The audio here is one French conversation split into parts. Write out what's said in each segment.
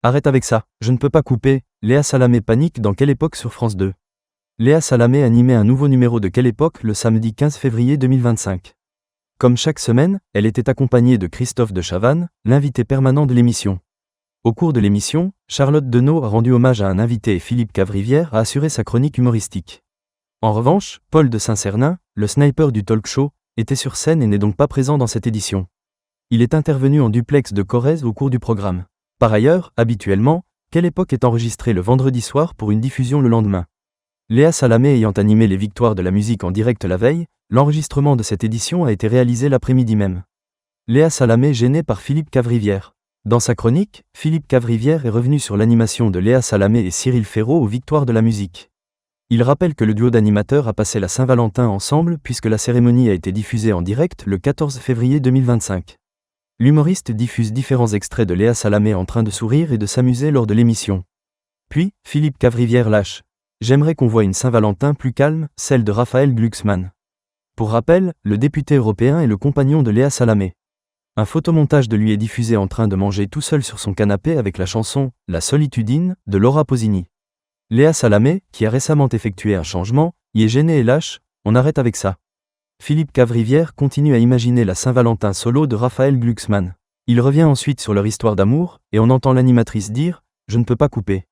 Arrête avec ça, je ne peux pas couper. Léa Salamé panique dans Quelle époque sur France 2. Léa Salamé animait un nouveau numéro de Quelle époque le samedi 15 février 2025. Comme chaque semaine, elle était accompagnée de Christophe de Chavannes, l'invité permanent de l'émission. Au cours de l'émission, Charlotte Denot a rendu hommage à un invité et Philippe Cavrivière a assuré sa chronique humoristique. En revanche, Paul de Saint-Cernin, le sniper du talk show, était sur scène et n'est donc pas présent dans cette édition. Il est intervenu en duplex de Corrèze au cours du programme. Par ailleurs, habituellement, Quelle époque est enregistrée le vendredi soir pour une diffusion le lendemain. Léa Salamé ayant animé les victoires de la musique en direct la veille, l'enregistrement de cette édition a été réalisé l'après-midi même. Léa Salamé gênée par Philippe Cavrivière. Dans sa chronique, Philippe Cavrivière est revenu sur l'animation de Léa Salamé et Cyril Ferraud aux victoires de la musique. Il rappelle que le duo d'animateurs a passé la Saint-Valentin ensemble puisque la cérémonie a été diffusée en direct le 14 février 2025. L'humoriste diffuse différents extraits de Léa Salamé en train de sourire et de s'amuser lors de l'émission. Puis, Philippe Cavrivière lâche « J'aimerais qu'on voie une Saint-Valentin plus calme, celle de Raphaël Glucksmann ». Pour rappel, le député européen est le compagnon de Léa Salamé. Un photomontage de lui est diffusé en train de manger tout seul sur son canapé avec la chanson « La solitudine » de Laura Pausini. Léa Salamé, qui a récemment effectué un changement, y est gênée et lâche « On arrête avec ça ». Philippe Cavrivière continue à imaginer la Saint-Valentin solo de Raphaël Glucksmann. Il revient ensuite sur leur histoire d'amour, et on entend l'animatrice dire « Je ne peux pas couper ».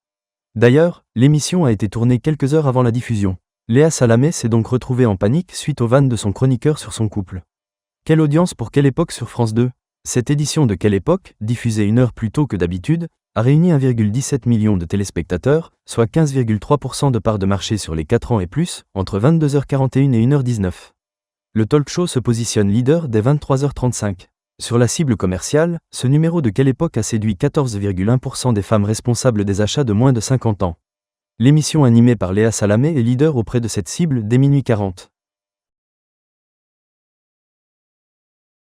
D'ailleurs, l'émission a été tournée quelques heures avant la diffusion. Léa Salamé s'est donc retrouvée en panique suite aux vannes de son chroniqueur sur son couple. Quelle audience pour Quelle époque sur France 2 ? Cette édition de Quelle époque, diffusée une heure plus tôt que d'habitude, a réuni 1,17 million de téléspectateurs, soit 15,3% de part de marché sur les 4 ans et plus, entre 22h41 et 1h19. Le talk show se positionne leader dès 23h35. Sur la cible commerciale, ce numéro de Quelle époque a séduit 14,1% des femmes responsables des achats de moins de 50 ans. L'émission animée par Léa Salamé est leader auprès de cette cible dès minuit 40.